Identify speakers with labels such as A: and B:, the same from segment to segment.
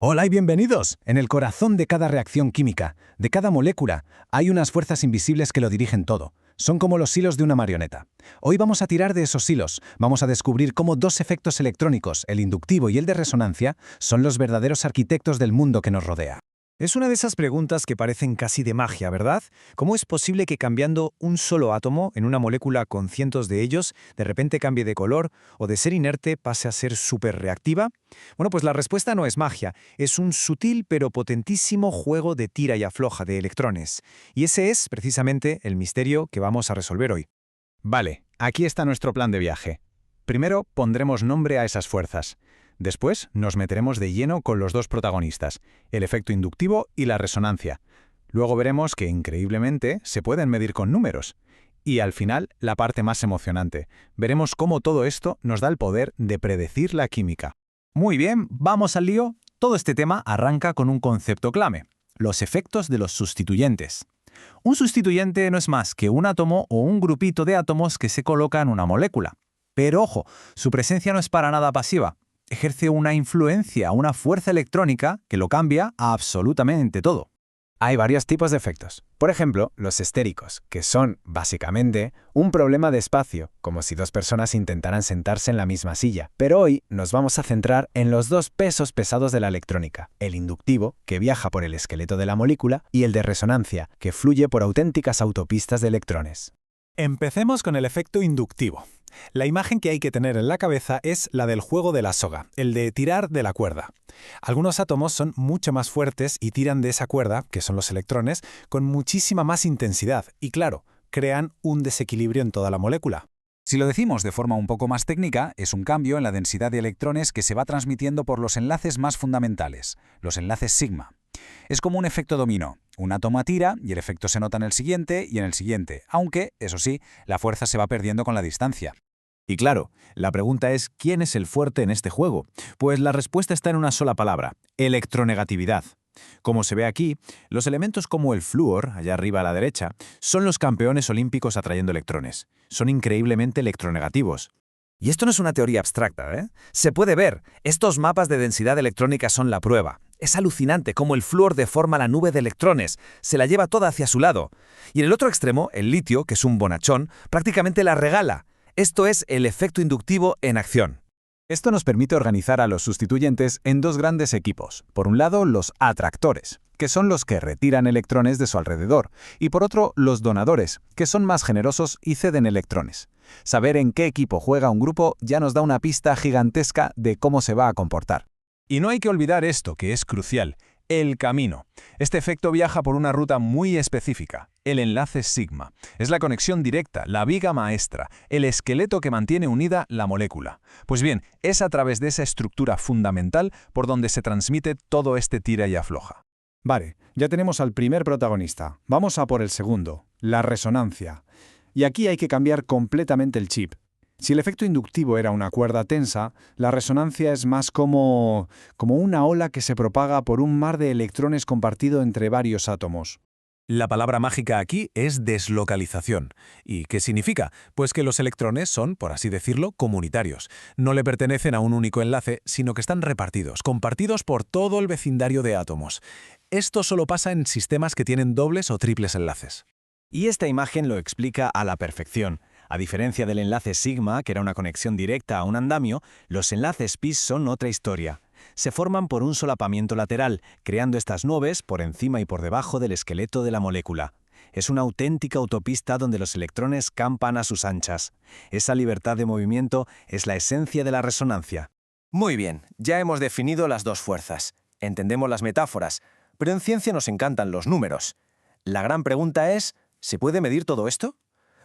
A: Hola y bienvenidos. En el corazón de cada reacción química, de cada molécula, hay unas fuerzas invisibles que lo dirigen todo. Son como los hilos de una marioneta. Hoy vamos a tirar de esos hilos. Vamos a descubrir cómo dos efectos electrónicos, el inductivo y el de resonancia, son los verdaderos arquitectos del mundo que nos rodea.
B: Es una de esas preguntas que parecen casi de magia, ¿verdad? ¿Cómo es posible que cambiando un solo átomo en una molécula con cientos de ellos, de repente cambie de color o de ser inerte pase a ser superreactiva? Bueno, pues la respuesta no es magia, es un sutil pero potentísimo juego de tira y afloja de electrones. Y ese es, precisamente, el misterio que vamos a resolver hoy.
A: Vale, aquí está nuestro plan de viaje. Primero pondremos nombre a esas fuerzas. Después nos meteremos de lleno con los dos protagonistas, el efecto inductivo y la resonancia. Luego veremos que, increíblemente, se pueden medir con números. Y al final, la parte más emocionante. Veremos cómo todo esto nos da el poder de predecir la química.
C: Muy bien, vamos al lío. Todo este tema arranca con un concepto clave: los efectos de los sustituyentes. Un sustituyente no es más que un átomo o un grupito de átomos que se coloca en una molécula. Pero ojo, su presencia no es para nada pasiva. Ejerce una influencia, una fuerza electrónica que lo cambia a absolutamente todo.
B: Hay varios tipos de efectos. Por ejemplo, los estéricos, que son, básicamente, un problema de espacio, como si dos personas intentaran sentarse en la misma silla. Pero hoy nos vamos a centrar en los dos pesos pesados de la electrónica: el inductivo, que viaja por el esqueleto de la molécula, y el de resonancia, que fluye por auténticas autopistas de electrones.
C: Empecemos con el efecto inductivo. La imagen que hay que tener en la cabeza es la del juego de la soga, el de tirar de la cuerda. Algunos átomos son mucho más fuertes y tiran de esa cuerda, que son los electrones, con muchísima más intensidad y, claro, crean un desequilibrio en toda la molécula.
D: Si lo decimos de forma un poco más técnica, es un cambio en la densidad de electrones que se va transmitiendo por los enlaces más fundamentales, los enlaces sigma. Es como un efecto dominó. Un átomo tira y el efecto se nota en el siguiente y en el siguiente, aunque, eso sí, la fuerza se va perdiendo con la distancia.
C: Y claro, la pregunta es ¿quién es el fuerte en este juego? Pues la respuesta está en una sola palabra: electronegatividad. Como se ve aquí, los elementos como el flúor, allá arriba a la derecha, son los campeones olímpicos atrayendo electrones. Son increíblemente electronegativos.
B: Y esto no es una teoría abstracta, ¿eh? Se puede ver. Estos mapas de densidad electrónica son la prueba. Es alucinante cómo el flúor deforma la nube de electrones, se la lleva toda hacia su lado. Y en el otro extremo, el litio, que es un bonachón, prácticamente la regala. Esto es el efecto inductivo en acción.
A: Esto nos permite organizar a los sustituyentes en dos grandes equipos. Por un lado, los atractores, que son los que retiran electrones de su alrededor, y por otro, los donadores, que son más generosos y ceden electrones. Saber en qué equipo juega un grupo ya nos da una pista gigantesca de cómo se va a comportar.
C: Y no hay que olvidar esto, que es crucial: el camino. Este efecto viaja por una ruta muy específica, el enlace sigma. Es la conexión directa, la viga maestra, el esqueleto que mantiene unida la molécula. Pues bien, es a través de esa estructura fundamental por donde se transmite todo este tira y afloja.
A: Vale, ya tenemos al primer protagonista. Vamos a por el segundo, la resonancia. Y aquí hay que cambiar completamente el chip. Si el efecto inductivo era una cuerda tensa, la resonancia es más como una ola que se propaga por un mar de electrones compartido entre varios átomos.
C: La palabra mágica aquí es deslocalización. ¿Y qué significa? Pues que los electrones son, por así decirlo, comunitarios. No le pertenecen a un único enlace, sino que están repartidos, compartidos por todo el vecindario de átomos. Esto solo pasa en sistemas que tienen dobles o triples enlaces.
B: Y esta imagen lo explica a la perfección. A diferencia del enlace sigma, que era una conexión directa a un andamio, los enlaces pi son otra historia. Se forman por un solapamiento lateral, creando estas nubes por encima y por debajo del esqueleto de la molécula. Es una auténtica autopista donde los electrones campan a sus anchas. Esa libertad de movimiento es la esencia de la resonancia. Muy bien, ya hemos definido las dos fuerzas. Entendemos las metáforas, pero en ciencia nos encantan los números. La gran pregunta es, ¿se puede medir todo esto?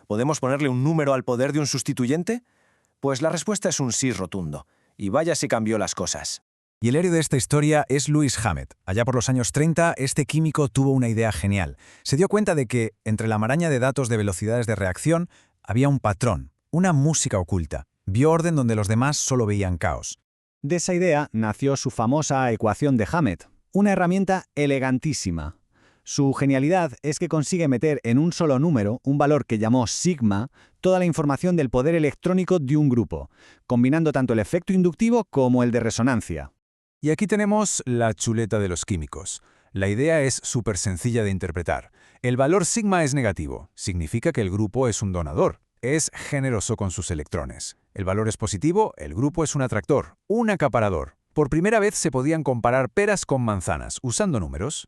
B: ¿Podemos ponerle un número al poder de un sustituyente? Pues la respuesta es un sí rotundo. Y vaya si cambió las cosas.
C: Y el héroe de esta historia es Louis Hammett. Allá por los años 30, este químico tuvo una idea genial. Se dio cuenta de que, entre la maraña de datos de velocidades de reacción, había un patrón, una música oculta. Vio orden donde los demás solo veían caos.
A: De esa idea nació su famosa ecuación de Hammett, una herramienta elegantísima. Su genialidad es que consigue meter en un solo número, un valor que llamó sigma, toda la información del poder electrónico de un grupo, combinando tanto el efecto inductivo como el de resonancia.
C: Y aquí tenemos la chuleta de los químicos. La idea es súper sencilla de interpretar. El valor sigma es negativo. Significa que el grupo es un donador. Es generoso con sus electrones. El valor es positivo, el grupo es un atractor, un acaparador. Por primera vez se podían comparar peras con manzanas, usando números.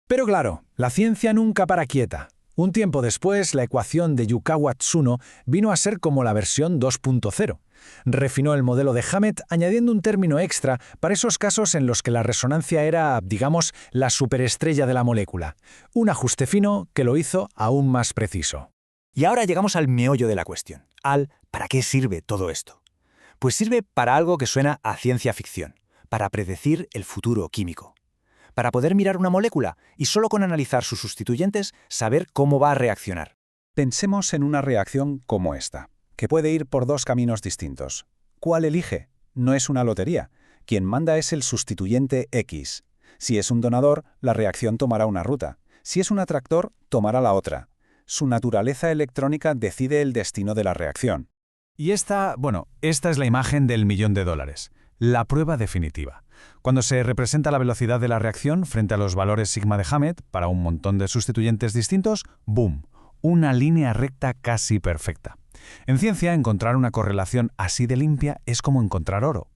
A: Pero claro, la ciencia nunca para quieta. Un tiempo después, la ecuación de Yukawa-Tsuno vino a ser como la versión 2.0. Refinó el modelo de Hammett añadiendo un término extra para esos casos en los que la resonancia era, digamos, la superestrella de la molécula. Un ajuste fino que lo hizo aún más preciso.
B: Y ahora llegamos al meollo de la cuestión, ¿para qué sirve todo esto? Pues sirve para algo que suena a ciencia ficción, para predecir el futuro químico. Para poder mirar una molécula y solo con analizar sus sustituyentes saber cómo va a reaccionar.
A: Pensemos en una reacción como esta, que puede ir por dos caminos distintos. ¿Cuál elige? No es una lotería. Quien manda es el sustituyente X. Si es un donador, la reacción tomará una ruta. Si es un atractor, tomará la otra. Su naturaleza electrónica decide el destino de la reacción.
C: Y esta es la imagen del $1.000.000, la prueba definitiva. Cuando se representa la velocidad de la reacción frente a los valores sigma de Hammett para un montón de sustituyentes distintos, ¡boom!, una línea recta casi perfecta. En ciencia, encontrar una correlación así de limpia es como encontrar oro.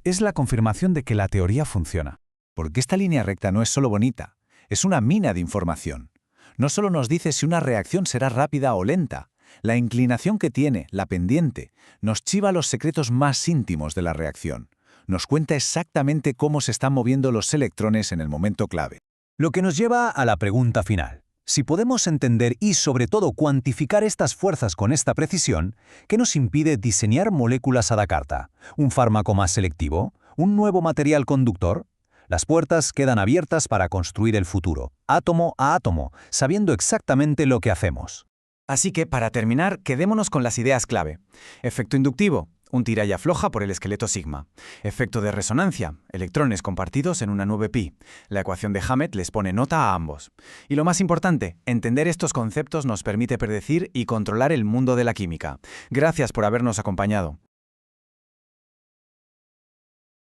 C: Es la confirmación de que la teoría funciona.
B: Porque esta línea recta no es solo bonita, es una mina de información. No solo nos dice si una reacción será rápida o lenta, la inclinación que tiene, la pendiente, nos chiva los secretos más íntimos de la reacción. Nos cuenta exactamente cómo se están moviendo los electrones en el momento clave.
C: Lo que nos lleva a la pregunta final. Si podemos entender y sobre todo cuantificar estas fuerzas con esta precisión, ¿qué nos impide diseñar moléculas a la carta? ¿Un fármaco más selectivo? ¿Un nuevo material conductor? Las puertas quedan abiertas para construir el futuro, átomo a átomo, sabiendo exactamente lo que hacemos.
B: Así que, para terminar, quedémonos con las ideas clave. Efecto inductivo, un tira y afloja por el esqueleto sigma. Efecto de resonancia, electrones compartidos en una nube pi. La ecuación de Hammett les pone nota a ambos. Y lo más importante, entender estos conceptos nos permite predecir y controlar el mundo de la química. Gracias por habernos acompañado.